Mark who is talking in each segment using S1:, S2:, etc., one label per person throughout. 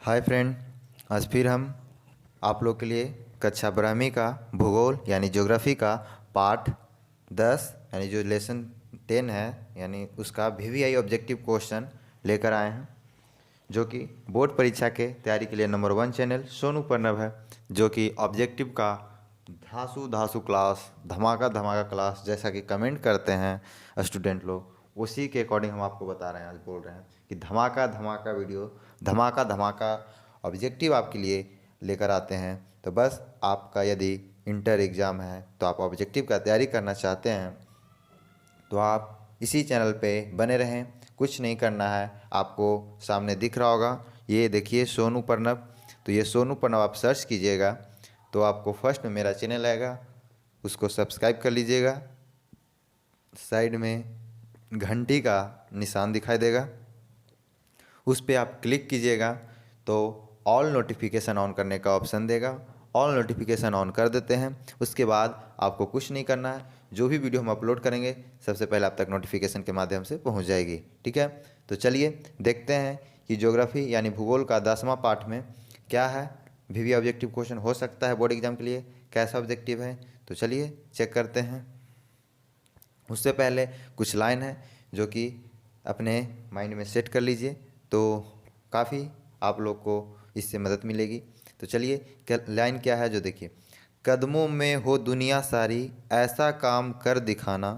S1: Hi friend, आज फिर हम आप लोग के लिए कक्षा 12वीं का भूगोल यानी ज्योग्राफी का पार्ट 10 यानी जो लेसन 10 है यानी उसका वीवीआई ऑब्जेक्टिव क्वेश्चन लेकर आए हैं, जो कि बोर्ड परीक्षा के तैयारी के लिए नंबर 1 चैनल सोनू प्रणव है, जो कि ऑब्जेक्टिव का धासु धासु क्लास, धमाका धमाका क्लास जैसा कि कमेंट करते हैं स्टूडेंट लोग, उसी के अकॉर्डिंग हम आपको बता रहे हैं। आज बोल रहे हैं कि धमाका धमाका वीडियो, धमाका धमाका ऑब्जेक्टिव आपके लिए लेकर आते हैं। तो बस आपका यदि इंटर एग्ज़ाम है तो आप ऑब्जेक्टिव का तैयारी करना चाहते हैं तो आप इसी चैनल पे बने रहें। कुछ नहीं करना है, आपको सामने दिख रहा होगा, ये देखिए सोनू प्रणव। तो ये सोनू प्रणव आप सर्च कीजिएगा तो आपको फर्स्ट में मेरा चैनल आएगा, उसको सब्सक्राइब कर लीजिएगा। साइड में घंटी का निशान दिखाई देगा, उस पर आप क्लिक कीजिएगा तो ऑल नोटिफिकेशन ऑन करने का ऑप्शन देगा। ऑल नोटिफिकेशन ऑन कर देते हैं। उसके बाद आपको कुछ नहीं करना है, जो भी वीडियो हम अपलोड करेंगे सबसे पहले आप तक नोटिफिकेशन के माध्यम से पहुंच जाएगी। ठीक है, तो चलिए देखते हैं कि ज्योग्राफी यानी भूगोल का 10वां पार्ट में क्या है। वीवीआई ऑब्जेक्टिव क्वेश्चन हो सकता है बोर्ड एग्जाम के लिए, कैसा ऑब्जेक्टिव है तो चलिए चेक करते हैं। उससे पहले कुछ लाइन है जो कि अपने माइंड में सेट कर लीजिए, तो काफ़ी आप लोग को इससे मदद मिलेगी। तो चलिए लाइन क्या है जो देखिए, कदमों में हो दुनिया सारी ऐसा काम कर दिखाना,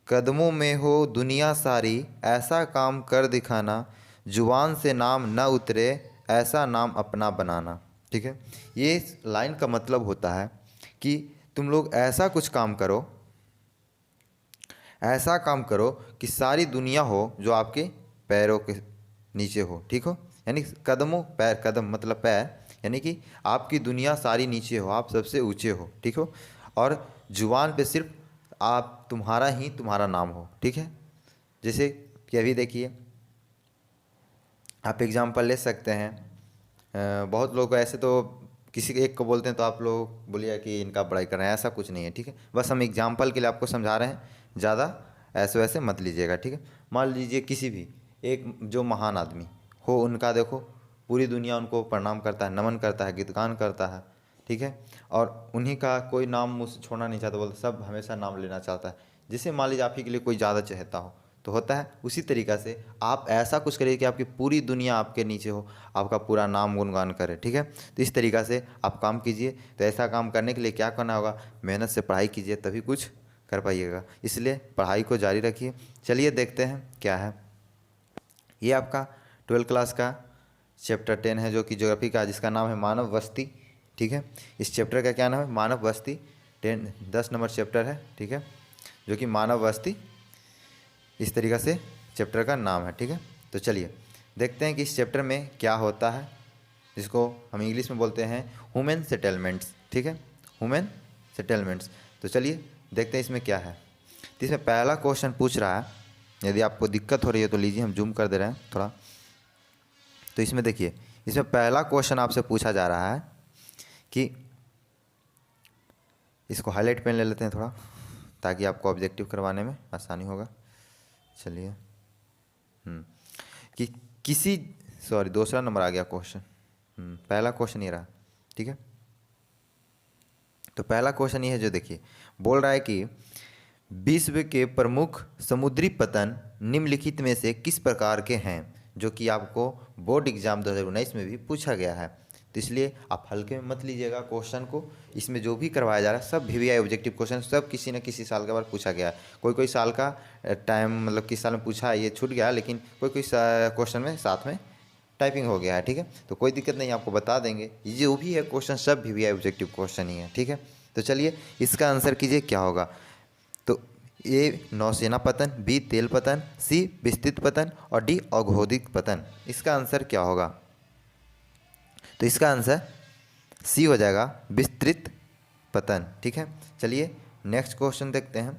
S1: कदमों में हो दुनिया सारी ऐसा काम कर दिखाना, जुबान से नाम न उतरे ऐसा नाम अपना बनाना। ठीक है, ये लाइन का मतलब होता है कि तुम लोग ऐसा कुछ काम करो, ऐसा काम करो कि सारी दुनिया हो जो आपके पैरों के नीचे हो। ठीक हो, यानी कदमों, पैर, कदम मतलब पैर, यानी कि आपकी दुनिया सारी नीचे हो, आप सबसे ऊंचे हो। ठीक हो, और जुबान पे सिर्फ आप तुम्हारा ही तुम्हारा नाम हो। ठीक है, जैसे कि अभी देखिए आप एग्जाम्पल ले सकते हैं। बहुत लोग ऐसे तो किसी एक को बोलते हैं तो आप लोग बोलिए कि इनका बड़ाई कर रहे हैं, ऐसा कुछ नहीं है। ठीक है, बस हम एग्जाम्पल के लिए आपको समझा रहे हैं, ज़्यादा ऐसे वैसे मत लीजिएगा। ठीक है, मान लीजिए किसी भी एक जो महान आदमी हो, उनका देखो पूरी दुनिया उनको प्रणाम करता है, नमन करता है, गीतगान करता है। ठीक है, और उन्हीं का कोई नाम मुँह से छोड़ना नहीं चाहता, बोलते सब हमेशा नाम लेना चाहता है। जैसे मान लीजिए आप ही के लिए कोई ज़्यादा चाहता हो तो होता है, उसी तरीक़ा से आप ऐसा कुछ करिए कि आपकी पूरी दुनिया आपके नीचे हो, आपका पूरा नाम गुणगान करे। ठीक है, तो इस तरीक़ा से आप काम कीजिए। तो ऐसा काम करने के लिए क्या करना होगा, मेहनत से पढ़ाई कीजिए तभी कुछ कर पाइएगा, इसलिए पढ़ाई को जारी रखिए। चलिए देखते हैं क्या है। ये आपका 12th क्लास का चैप्टर 10 है जो कि ज्योग्राफी का, जिसका नाम है मानव बस्ती। ठीक है, इस चैप्टर का क्या नाम है, मानव बस्ती। 10 नंबर चैप्टर है। ठीक है, जो कि मानव बस्ती इस तरीक़ा से चैप्टर का नाम है। ठीक है, तो चलिए देखते हैं कि इस चैप्टर में क्या होता है, जिसको हम इंग्लिश में बोलते हैं ह्यूमन सेटलमेंट्स। ठीक है, ह्यूमन सेटलमेंट्स। तो चलिए देखते हैं इसमें क्या है। तो इसमें पहला क्वेश्चन पूछ रहा है, यदि आपको दिक्कत हो रही है तो लीजिए, हम जूम कर दे रहे हैं थोड़ा। तो इसमें देखिए, इसमें पहला क्वेश्चन आपसे पूछा जा रहा है कि, इसको हाईलाइट पेन ले लेते हैं थोड़ा ताकि आपको ऑब्जेक्टिव करवाने में आसानी होगा। चलिए कि किसी, सॉरी दूसरा नंबर आ गया क्वेश्चन, पहला क्वेश्चन ये रहा। ठीक है, तो पहला क्वेश्चन ये है जो देखिए, बोल रहा है कि विश्व के प्रमुख समुद्री पतन निम्नलिखित में से किस प्रकार के हैं, जो कि आपको बोर्ड एग्जाम 2019 में भी पूछा गया है। तो इसलिए आप हल्के में मत लीजिएगा क्वेश्चन को, इसमें जो भी करवाया जा रहा है सब वीवीआई ऑब्जेक्टिव क्वेश्चन, सब किसी न किसी साल के बाद पूछा गया है। कोई कोई साल का टाइम मतलब किस साल में पूछा है ये छूट गया, लेकिन कोई कोई क्वेश्चन में साथ में टाइपिंग हो गया है। ठीक है, तो कोई दिक्कत नहीं, आपको बता देंगे। ये जो भी है क्वेश्चन सब वीवीआई ऑब्जेक्टिव क्वेश्चन ही है। ठीक है, तो चलिए इसका आंसर कीजिए क्या होगा। तो ए नौसेना पतन, बी तेल पतन, सी विस्तृत पतन और डी औद्योगिक पतन। इसका आंसर क्या होगा, तो इसका आंसर सी हो जाएगा, विस्तृत पतन। ठीक है, चलिए नेक्स्ट क्वेश्चन देखते हैं।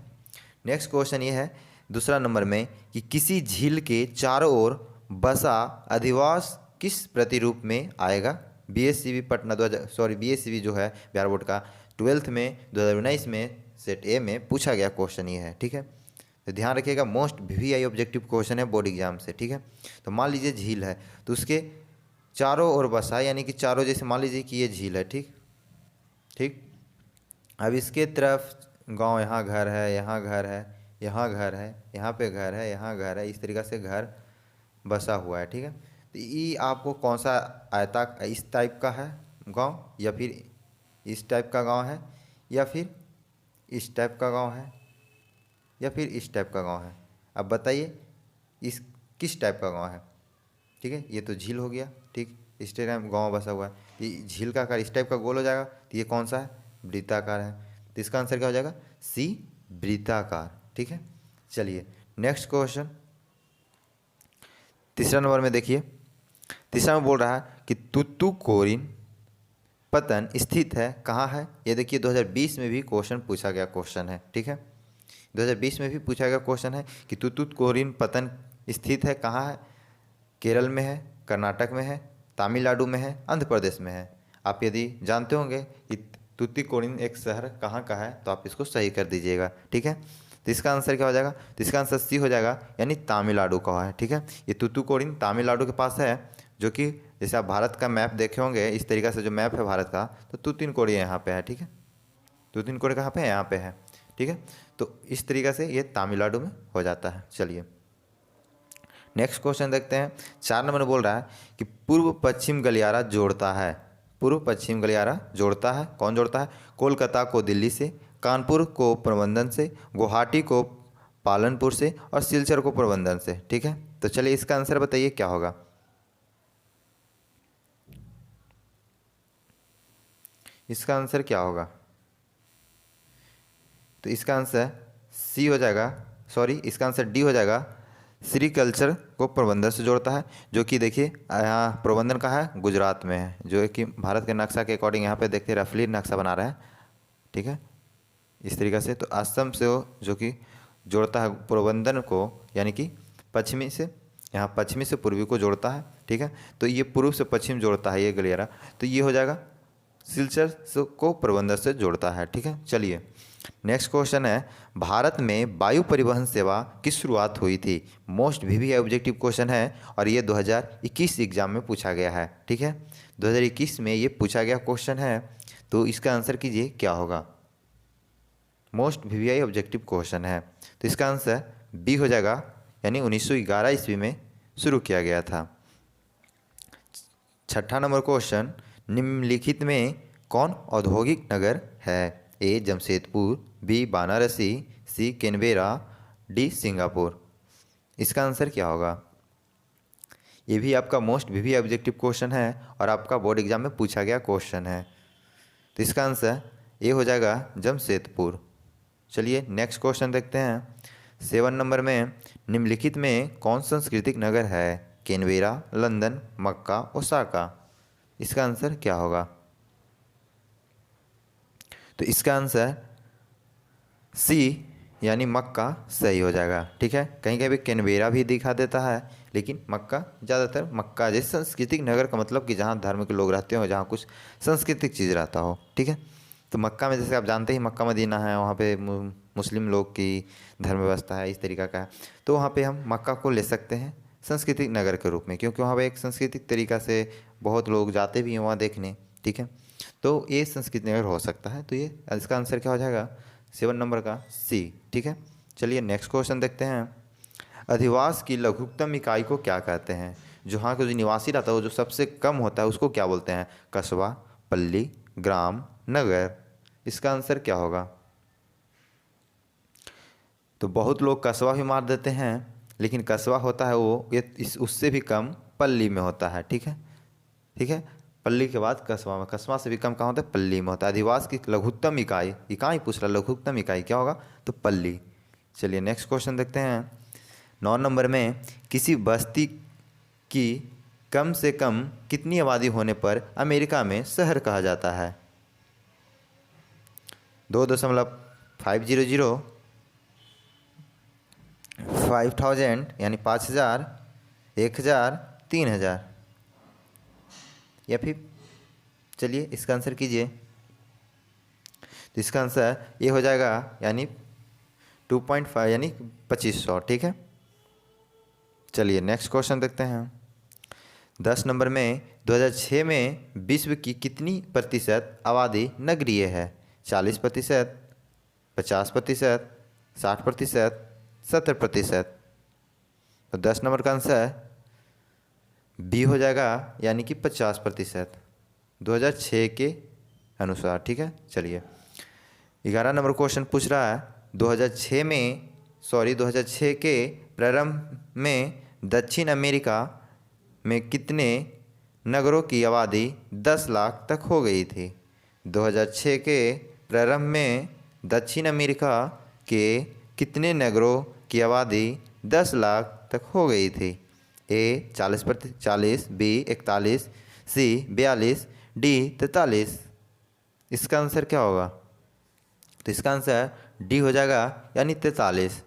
S1: नेक्स्ट क्वेश्चन ये है दूसरा नंबर में कि किसी झील के चारों ओर बसा अधिवास किस प्रतिरूप में आएगा। बीएससीबी पटना बीएससीबी जो है बिहार बोर्ड का 12th में 2019 में सेट ए में पूछा गया क्वेश्चन ये है। ठीक है, तो ध्यान रखिएगा, मोस्ट वीवीआई ऑब्जेक्टिव क्वेश्चन है बोर्ड एग्जाम से। ठीक है, तो मान लीजिए झील है तो उसके चारों ओर बसा है, यानी कि चारों, जैसे मान लीजिए कि ये झील है, ठीक ठीक। अब इसके तरफ गांव, यहाँ घर है, यहाँ घर है, यहाँ घर है, यहाँ पे घर है, यहाँ घर है, इस तरीक़ा से घर बसा हुआ है, ठीक है। तो ये आपको कौन सा आयता इस टाइप का है गांव, या फिर इस टाइप का गांव है, या फिर इस टाइप का गांव है, या फिर इस टाइप का गांव है? अब बताइए इस किस टाइप का गांव है, ठीक है। ये तो झील हो गया, ठीक, इस टाइप गांव बसा हुआ है। ये झील का आकार इस टाइप का गोल हो जाएगा, तो ये कौन सा है? वृत्ताकार है। तो इसका आंसर क्या हो जाएगा? सी, वृत्ताकार, ठीक है। चलिए नेक्स्ट क्वेश्चन, तीसरा नंबर में देखिए। तीसरा में बोल रहा है कि तूतुकुड़ीन पत्तन स्थित है कहाँ है? ये देखिए 2020 में भी क्वेश्चन पूछा गया क्वेश्चन है, ठीक है। 2020 में भी पूछा गया क्वेश्चन है कि तूतुकुड़ीन पत्तन स्थित है कहाँ है? केरल में है, कर्नाटक में है, तमिलनाडु में है, आंध्र प्रदेश में है। आप यदि जानते होंगे कि तूतुकुड़ीन एक शहर कहाँ का है तो आप इसको सही कर दीजिएगा, ठीक है। तो इसका आंसर क्या हो जाएगा? तो इसका आंसर सी हो जाएगा, यानी तमिलनाडु का है, ठीक है। ये तूतुकुड़ीन तमिलनाडु के पास है, जो कि जैसे आप भारत का मैप देखे होंगे इस तरीक़ा से, जो मैप है भारत का, तो तूतुकुड़ी यहाँ पे है, ठीक है। तूतुकुड़ी कहाँ पे है? यहाँ पे है, ठीक है। तो इस तरीक़ा से ये तमिलनाडु में हो जाता है। चलिए नेक्स्ट क्वेश्चन देखते हैं। 4 नंबर में बोल रहा है कि पूर्व पश्चिम गलियारा जोड़ता है। पूर्व पश्चिम गलियारा जोड़ता है, कौन जोड़ता है? कोलकाता को दिल्ली से, कानपुर को प्रबंधन से, गुवाहाटी को पालनपुर से, और सिलचर को प्रबंधन से, ठीक है। तो चलिए इसका आंसर बताइए क्या होगा। इसका आंसर क्या होगा? तो इसका आंसर सी हो जाएगा, सॉरी इसका आंसर डी हो जाएगा। सेरीकल्चर को प्रबंधन से जोड़ता है, जो कि देखिए यहाँ प्रबंधन का है गुजरात में है, जो कि भारत के नक्शा के अकॉर्डिंग यहाँ पे देखिए रफली नक्शा बना रहा है, ठीक है, इस तरीक़ा से। तो असम से वो जो कि जोड़ता है प्रबंधन को, यानी कि पश्चिमी से, यहाँ पश्चिमी से पूर्वी को जोड़ता है, ठीक है। तो ये पूर्व से पश्चिम जोड़ता है ये गलियारा, तो ये हो जाएगा सिलचर को प्रबंधन से जोड़ता है, ठीक है। चलिए नेक्स्ट क्वेश्चन है, भारत में वायु परिवहन सेवा की शुरुआत हुई थी? मोस्ट वीवीआई ऑब्जेक्टिव क्वेश्चन है, और ये 2021 एग्जाम में पूछा गया है, ठीक है। 2021 में ये पूछा गया क्वेश्चन है, तो इसका आंसर कीजिए क्या होगा। मोस्ट वीवीआई ऑब्जेक्टिव क्वेश्चन है, तो इसका आंसर बी हो जाएगा, यानी 1911 ईस्वी में शुरू किया गया था। 6ठा नंबर क्वेश्चन, निम्नलिखित में कौन औद्योगिक नगर है? ए Jamshedpur, B Varanasi, C Canberra, D Singapore. इसका आंसर क्या होगा? ये भी आपका मोस्ट वीवीआई ऑब्जेक्टिव क्वेश्चन है, और आपका बोर्ड एग्जाम में पूछा गया क्वेश्चन है, तो इसका आंसर ए हो जाएगा जमशेदपुर। चलिए नेक्स्ट क्वेश्चन देखते हैं। 7 नंबर में, निम्नलिखित में कौन सांस्कृतिक नगर है? कैनबेरा, लंदन, मक्का, ओसाका। इसका आंसर क्या होगा? तो इसका आंसर सी, यानी मक्का सही हो जाएगा, ठीक है। कहीं कहीं भी कैनबेरा भी दिखा देता है, लेकिन मक्का ज़्यादातर, मक्का जैसे सांस्कृतिक नगर का मतलब कि जहाँ धर्म के लोग रहते हो, जहाँ कुछ सांस्कृतिक चीज़ रहता हो, ठीक है। तो मक्का में जैसे आप जानते ही मक्का मदीना है, वहाँ पे मुस्लिम लोग की धर्म व्यवस्था है, इस तरीका का है, तो वहाँ पे हम मक्का को ले सकते हैं सांस्कृतिक नगर के रूप में, क्योंकि वहाँ पे एक सांस्कृतिक तरीका से बहुत लोग जाते भी हैं वहाँ देखने, ठीक है। तो ये सांस्कृतिक नगर हो सकता है, तो ये इसका आंसर क्या हो जाएगा? 7 नंबर का सी, ठीक है। चलिए नेक्स्ट क्वेश्चन देखते हैं। अधिवास की लघुत्तम इकाई को क्या कहते हैं? जो वहाँ का जो निवासी रहता है वो जो सबसे कम होता है उसको क्या बोलते हैं? कस्बा, पल्ली, ग्राम, नगर। इसका आंसर क्या होगा? तो बहुत लोग कस्बा भी मार देते हैं, लेकिन कस्बा होता है वो उससे भी कम पल्ली में होता है, ठीक है, ठीक है। पल्ली के बाद कस्बा में, कस्बा से भी कम कहाँ होता है? पल्ली में होता है। अधिवास की लघुत्तम इकाई, इकाई पूछ रहा, लघुत्तम इकाई क्या होगा? तो पल्ली। चलिए नेक्स्ट क्वेश्चन देखते हैं। 9 नंबर में, किसी बस्ती की कम से कम कितनी आबादी होने पर अमेरिका में शहर कहा जाता है? 2.500, 5000, यानी 5000, 1000, 3000, या फिर चलिए इसका आंसर कीजिए। तो इसका आंसर ये हो जाएगा, यानी 2.5, यानी 2500, ठीक है। चलिए नेक्स्ट क्वेश्चन देखते हैं। 10 नंबर में 2006 में विश्व की कितनी प्रतिशत आबादी नगरीय है? 40%, 50%, 60%, 70%। तो 10 नंबर का आंसर बी हो जाएगा, यानी कि 50%, 2006 के अनुसार। ठीक है, चलिए 11 नंबर क्वेश्चन पूछ रहा है 2006 के प्रारंभ में दक्षिण अमेरिका में कितने नगरों की आबादी 10 लाख तक हो गई थी? 2006 के प्रारंभ में दक्षिण अमेरिका के कितने नगरों की आबादी 10 लाख तक हो गई थी? ए 40, बी 41, सी 42, डी 43। इसका आंसर क्या होगा? तो इसका आंसर डी हो जाएगा, यानी 43।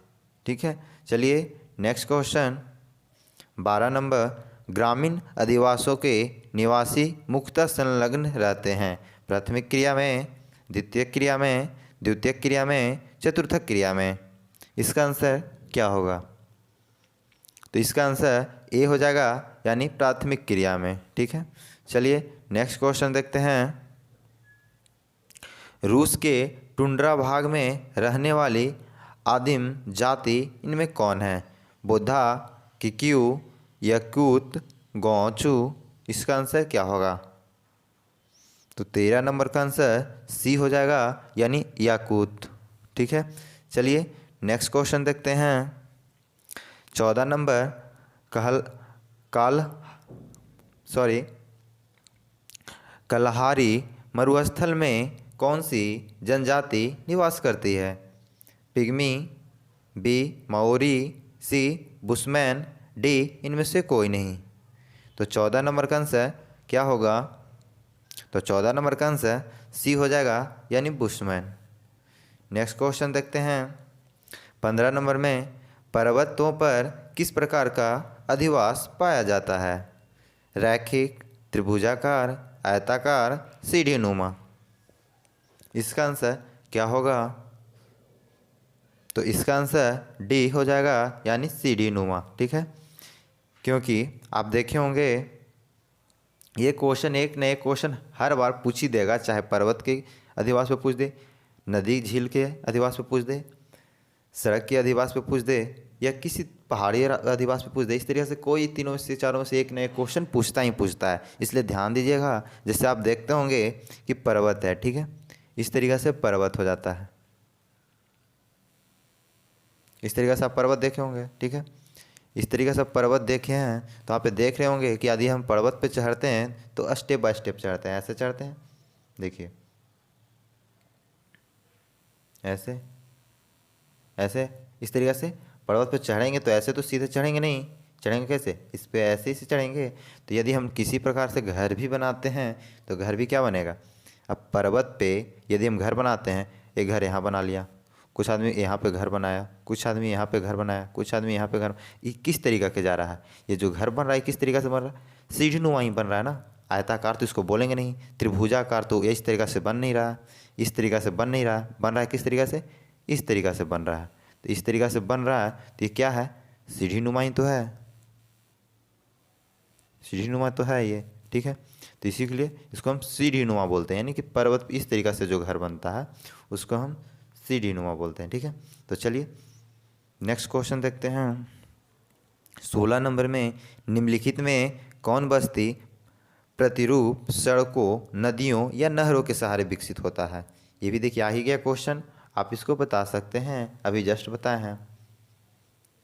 S1: ठीक है, चलिए नेक्स्ट क्वेश्चन 12 नंबर। ग्रामीण अधिवासियों के निवासी मुख्यतः संलग्न रहते हैं प्राथमिक क्रिया में, द्वितीयक क्रिया में, द्वितीयक क्रिया में, चतुर्थक क्रिया में। इसका आंसर क्या होगा? तो इसका आंसर ए हो जाएगा, यानी प्राथमिक क्रिया में। ठीक है, चलिए नेक्स्ट क्वेश्चन देखते हैं। रूस के टुंड्रा भाग में रहने वाली आदिम जाति इनमें कौन है? बोधा, किक्यू, याकूत, गौचू। इसका आंसर क्या होगा? तो 13 नंबर का आंसर सी हो जाएगा, यानी याकूत। ठीक है, चलिए नेक्स्ट क्वेश्चन देखते हैं। 14 नंबर कलहारी मरुस्थल में कौन सी जनजाति निवास करती है? पिग्मी, बी माओरी, सी बुशमैन, डी इनमें से कोई नहीं। तो 14 नंबर का आंसर क्या होगा? तो 14 नंबर का आंसर सी हो जाएगा, यानी बुशमैन। नेक्स्ट क्वेश्चन देखते हैं 15 नंबर में। पर्वतों पर किस प्रकार का अधिवास पाया जाता है? रैखिक, त्रिभुजाकार, आयताकार, सीढ़ी नुमा। इसका आंसर क्या होगा? तो इसका आंसर डी हो जाएगा, यानी सीढ़ी नुमा। ठीक है, क्योंकि आप देखे होंगे ये क्वेश्चन एक नए क्वेश्चन हर बार पूछ ही देगा, चाहे पर्वत के अधिवास पे पूछ दे, नदी झील के अधिवास पे पूछ दे, सड़क के अधिवास पे पूछ दे, या किसी पहाड़ी अधिवास पे पूछ दे। इस तरीके से कोई तीनों से चारों में से एक नए क्वेश्चन पूछता ही पूछता है। इसलिए ध्यान दीजिएगा, जैसे आप देखते होंगे कि पर्वत है, ठीक है, इस तरीके से पर्वत हो जाता है। इस तरीके से आप पर्वत देखे होंगे, ठीक है, इस तरीके से आप पर्वत देखे हैं तो आप देख रहे होंगे कि यदि हम पर्वत पे चढ़ते हैं तो स्टेप बाय स्टेप चढ़ते हैं। ऐसे चढ़ते हैं, देखिए ऐसे ऐसे, इस तरीके से पर्वत पे चढ़ेंगे तो ऐसे तो सीधे चढ़ेंगे नहीं, चढ़ेंगे कैसे? इस पे ऐसे ही से चढ़ेंगे। तो यदि हम किसी प्रकार से घर भी बनाते हैं तो घर भी क्या बनेगा? अब पर्वत पे यदि हम घर बनाते हैं, एक घर यहाँ बना लिया, कुछ आदमी यहाँ पे घर बनाया, कुछ आदमी यहाँ पे घर बनाया, कुछ आदमी यहाँ पे घर, ये किस तरीका के जा रहा है? ये जो घर बन रहा है किस तरीका से बन रहा है? सीढ़ी नुमा ही बन रहा है ना। आयताकार तो इसको बोलेंगे नहीं, त्रिभुजाकार तो इस तरीका से बन नहीं रहा, इस तरीका से बन नहीं रहा, बन रहा है किस तरीका से? इस तरीका से बन रहा है। तो इस तरीका से बन रहा है तो ये क्या है? सीढ़ी नुमा ही तो है, सीढ़ी नुमा तो है ये। ठीक है, तो इसी के लिए इसको हम सीढ़ी नुमा बोलते हैं, यानी कि पर्वत इस तरीका से जो घर बनता है उसको हम सीढ़ी नुमा बोलते हैं। ठीक है, तो चलिए नेक्स्ट क्वेश्चन देखते हैं। 16 नंबर में निम्नलिखित में कौन बस्ती प्रतिरूप सड़कों, नदियों या नहरों के सहारे विकसित होता है? ये भी देखिए आ ही गया क्वेश्चन, आप इसको बता सकते हैं, अभी जस्ट बताए हैं।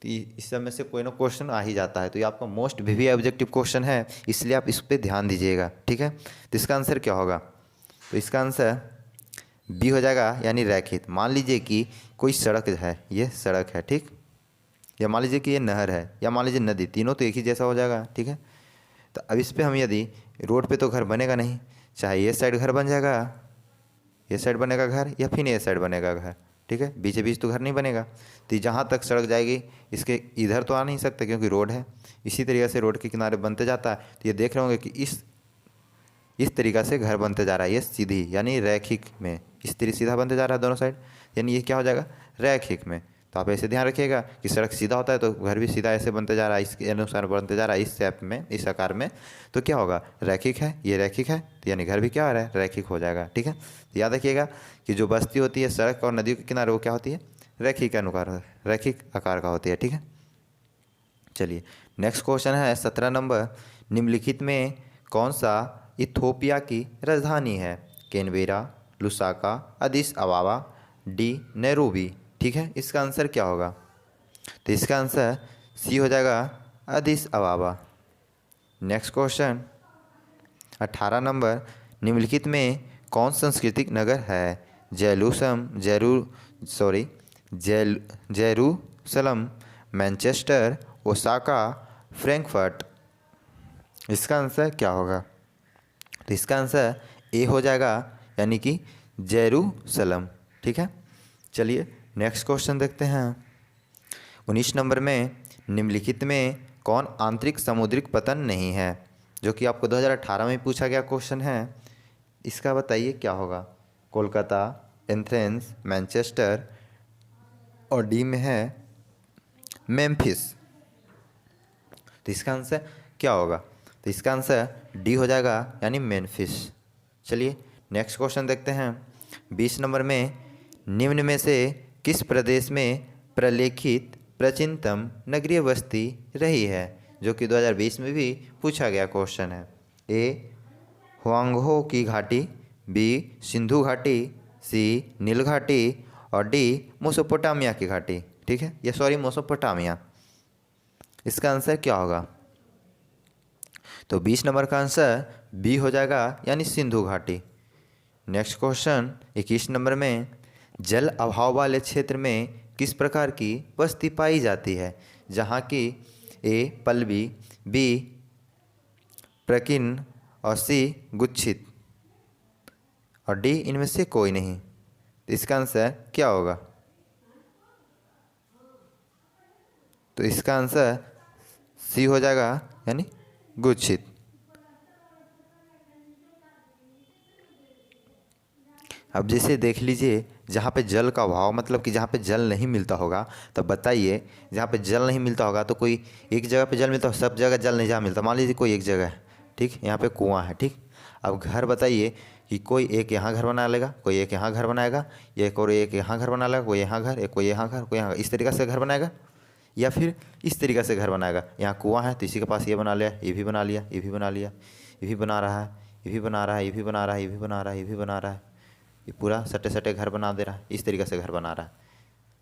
S1: तो इस सब में से कोई ना क्वेश्चन आ ही जाता है, तो ये आपका मोस्ट वीवी ऑब्जेक्टिव क्वेश्चन है, इसलिए आप इस पर ध्यान दीजिएगा। ठीक है, तो इसका आंसर क्या होगा? तो इसका आंसर बी हो जाएगा, यानी रैखिक। मान लीजिए कि कोई सड़क है, ये सड़क है, ठीक, या मान लीजिए कि ये नहर है, या मान लीजिए नदी, तीनों तो एक ही जैसा हो जाएगा। ठीक है, तो अब इस पर हम यदि रोड पे तो घर बनेगा नहीं, चाहे ये साइड घर बन जाएगा, ये साइड बनेगा घर, या फिर ये साइड बनेगा घर। ठीक है, बीच बीच तो घर नहीं बनेगा। तो जहाँ तक सड़क जाएगी इसके इधर तो आ नहीं सकते क्योंकि रोड है। इसी तरीके से रोड के किनारे बनते जाता है। तो ये देख रहे होंगे कि इस तरीक़ा से घर बनते जा रहा है, ये सीधी यानी रैखिक में, इस तरीके सीधा बनते जा रहा है दोनों साइड, यानी ये क्या हो जाएगा? रैखिक में। तो आप ऐसे ध्यान रखिएगा कि सड़क सीधा होता है तो घर भी सीधा ऐसे बनते जा रहा है, इसके अनुसार बनते जा रहा है, इस शेप में, इस आकार में, तो क्या होगा, रैखिक है, ये रैखिक है, तो यानी घर भी क्या हो रहा है, रैखिक हो जाएगा। ठीक है, तो याद रखिएगा कि जो बस्ती होती है सड़क और नदियों के किनारे वो क्या होती है, रैखिक आकार का होती है। ठीक है, चलिए नेक्स्ट क्वेश्चन है 17 नंबर, निम्नलिखित में कौन सा इथोपिया की राजधानी है, Canberra, Lusaka, Addis अबाबा, D Nairobi. ठीक है, इसका आंसर क्या होगा, तो इसका आंसर सी हो जाएगा, अदिस अबाबा। नेक्स्ट क्वेश्चन 18 नंबर, निम्नलिखित में कौन सांस्कृतिक नगर है, जेरूसलम, मैनचेस्टर, ओसाका, फ्रैंकफर्ट। इसका आंसर क्या होगा, तो इसका आंसर ए हो जाएगा, यानी कि जेरूसलम। ठीक है, चलिए नेक्स्ट क्वेश्चन देखते हैं। 19 नंबर में, निम्नलिखित में कौन आंतरिक समुद्रिक पतन नहीं है, जो कि आपको 2018 में पूछा गया क्वेश्चन है। इसका बताइए क्या होगा, कोलकाता, एथेंस, मैनचेस्टर, और डी में है मेम्फिस। तो इसका आंसर क्या होगा, तो इसका आंसर डी हो जाएगा, यानी मेम्फिस। चलिए नेक्स्ट क्वेश्चन देखते हैं। 20 नंबर में, निम्न में से किस प्रदेश में प्रलेखित प्राचीनतम नगरीय बस्ती रही है, जो कि 2020 में भी पूछा गया क्वेश्चन है। ए हुआंगहो की घाटी, बी सिंधु घाटी, सी नील घाटी, और डी मेसोपोटामिया की घाटी। ठीक है, ये सॉरी मेसोपोटामिया। इसका आंसर क्या होगा, तो 20 नंबर का आंसर बी हो जाएगा, यानी सिंधु घाटी। नेक्स्ट क्वेश्चन 21 नंबर में, जल अभाव वाले क्षेत्र में किस प्रकार की बस्ती पाई जाती है, जहाँ की ए पल्लवी, बी प्रकीर्ण, और सी गुच्छित, और डी इनमें से कोई नहीं। तो इसका आंसर क्या होगा, तो इसका आंसर सी हो जाएगा, यानी गुच्छित। अब जैसे देख लीजिए, जहाँ पे जल का अभाव मतलब कि जहाँ पे जल नहीं मिलता होगा, तो बताइए जहाँ पे जल नहीं मिलता होगा तो कोई एक जगह पे जल मिलता हो, सब जगह जल नहीं जहाँ मिलता। मान लीजिए कोई एक जगह है, ठीक, यहाँ पे कुआं है, ठीक। अब घर बताइए कि कोई एक यहाँ घर बना लेगा, कोई एक यहाँ घर बनाएगा, एक और एक यहाँ घर बना लेगा, कोई यहाँ घर, एक कोई यहाँ घर, कोई यहाँ, इस तरीक़े से घर बनाएगा, या फिर इस तरीक़े से घर बनाएगा। यहाँ कुआँ है तो इसी के पास ये बना लिया, ये भी बना लिया, ये भी बना लिया, ये भी बना रहा है, ये भी बना रहा है, ये भी बना रहा है, ये भी बना रहा है, ये भी बना रहा है, ये पूरा सटे सटे घर बना दे रहा है, इस तरीक़े से घर बना रहा है।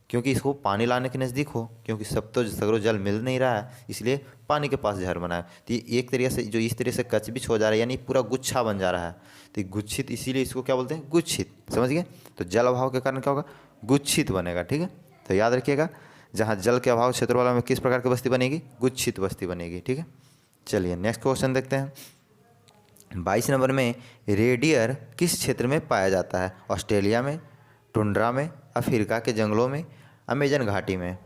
S1: क्योंकि इसको पानी लाने के नज़दीक हो, क्योंकि सब तो सगरों जल मिल नहीं रहा है, इसलिए पानी के पास घर बनाया। तो ये एक तरीके से जो इस तरीके से कचबिच हो जा रहा है, यानी पूरा गुच्छा बन जा रहा है, तो गुच्छित, इसीलिए इसको क्या बोलते हैं, गुच्छित। समझ गए, तो जल अभाव के कारण क्या होगा, गुच्छित बनेगा। ठीक है, तो याद रखिएगा, जहाँ जल के अभाव क्षेत्र वाला में किस प्रकार की बस्ती बनेगी, गुच्छित बस्ती बनेगी। ठीक है, चलिए नेक्स्ट क्वेश्चन देखते हैं। 22 नंबर में, रेडियर किस क्षेत्र में पाया जाता है, ऑस्ट्रेलिया में, टुंड्रा में, अफ्रीका के जंगलों में, अमेजन घाटी में।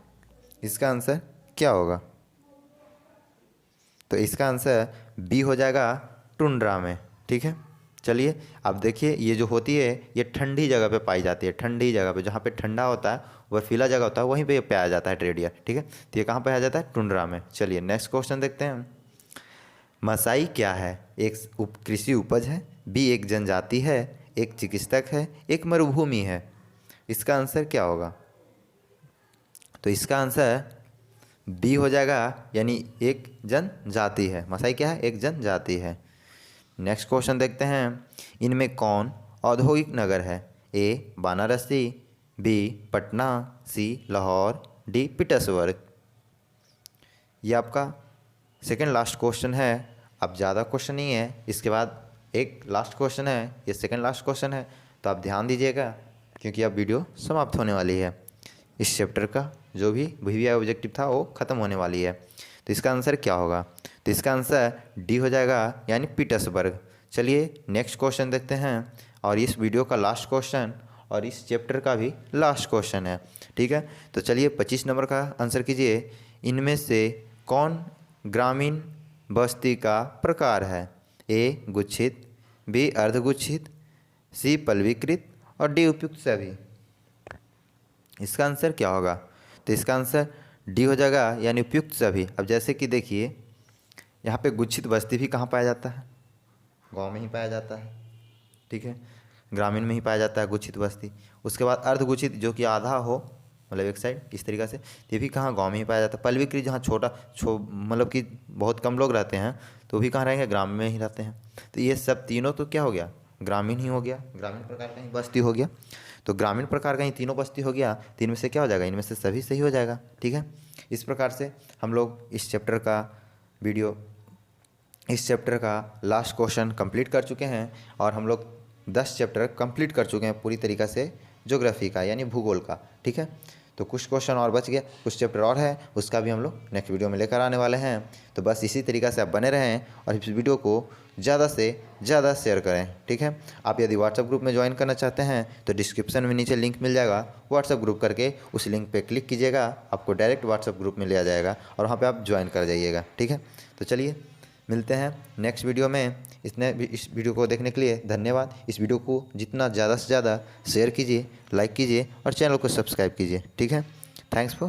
S1: इसका आंसर क्या होगा, तो इसका आंसर बी हो जाएगा, टुंड्रा में। ठीक है, चलिए अब देखिए, ये जो होती है ये ठंडी जगह पे पाई जाती है, ठंडी जगह पे, जहाँ पे ठंडा होता है, बर्फीला जगह होता है, वहीं पे पाया जाता है रेडियर। ठीक है, तो ये कहाँ पाया जाता है, टुंड्रा में। चलिए नेक्स्ट क्वेश्चन देखते हैं। मसाई क्या है, एक कृषि उपज है, बी एक जनजाति है, एक चिकित्सक है, एक मरुभूमि है। इसका आंसर क्या होगा, तो इसका आंसर बी हो जाएगा, यानी एक जनजाति है। मसाई क्या है, एक जनजाति है। नेक्स्ट क्वेश्चन देखते हैं। इनमें कौन औद्योगिक नगर है, ए बनारसी, बी पटना, सी लाहौर, डी पिटर्सबर्ग। ये आपका सेकंड लास्ट क्वेश्चन है। अब ज़्यादा क्वेश्चन नहीं है, इसके बाद एक लास्ट क्वेश्चन है, ये सेकंड लास्ट क्वेश्चन है, तो आप ध्यान दीजिएगा क्योंकि अब वीडियो समाप्त होने वाली है। इस चैप्टर का जो भी VVI ऑब्जेक्टिव था वो ख़त्म होने वाली है। तो इसका आंसर क्या होगा, तो इसका आंसर डी हो जाएगा, यानी पीटर्सबर्ग। चलिए नेक्स्ट क्वेश्चन देखते हैं, और इस वीडियो का लास्ट क्वेश्चन और इस चैप्टर का भी लास्ट क्वेश्चन है। ठीक है, तो चलिए 25 नंबर का आंसर कीजिए। इनमें से कौन ग्रामीण बस्ती का प्रकार है, ए गुच्छित, बी अर्धगुच्छित, सी पल्लवीकृत, और डी उपयुक्त सभी। इसका आंसर क्या होगा, तो इसका आंसर डी हो जाएगा, यानी उपयुक्त सभी। अब जैसे कि देखिए यहाँ पे गुच्छित बस्ती भी कहाँ पाया जाता है? गांव में ही पाया जाता है, ठीक है, ग्रामीण में ही पाया जाता है गुच्छित बस्ती। उसके बाद अर्धगुच्छित जो कि आधा हो, मतलब एक साइड, इस तरीक़ा से, ये भी कहाँ? गांव में ही पाया जाता है। पल्विकृत जहाँ मतलब कि बहुत कम लोग रहते हैं, तो भी कहाँ रहेंगे? ग्राम में ही रहते हैं। तो ये सब तीनों तो क्या हो गया? ग्रामीण ही हो गया, ग्रामीण प्रकार का ही बस्ती हो गया। तो ग्रामीण प्रकार का ही तीनों बस्ती हो गया, तो इनमें से क्या हो जाएगा? इनमें से सभी सही हो जाएगा, ठीक है। इस प्रकार से हम लोग इस चैप्टर का लास्ट क्वेश्चन कंप्लीट कर चुके हैं, और हम लोग 10 चैप्टर कंप्लीट कर चुके हैं पूरी तरीक़ा से ज्योग्राफी का, यानी भूगोल का, ठीक है। तो कुछ क्वेश्चन और बच गया, कुछ चैप्टर और है, उसका भी हम लोग नेक्स्ट वीडियो में लेकर आने वाले हैं। तो बस इसी तरीक़ा से आप बने रहें और इस वीडियो को ज़्यादा से ज़्यादा शेयर करें, ठीक है। आप यदि व्हाट्सएप ग्रुप में ज्वाइन करना चाहते हैं तो डिस्क्रिप्शन में नीचे लिंक मिल जाएगा, व्हाट्सएप ग्रुप करके उस लिंक पे क्लिक कीजिएगा, आपको डायरेक्ट व्हाट्सएप ग्रुप में ले आ जाएगा और वहाँ पे आप ज्वाइन कर जाइएगा, ठीक है। तो चलिए मिलते हैं नेक्स्ट वीडियो में। इस वीडियो को देखने के लिए धन्यवाद। इस वीडियो को जितना ज़्यादा से ज़्यादा शेयर कीजिए, लाइक कीजिए और चैनल को सब्सक्राइब कीजिए, ठीक है। Thanks for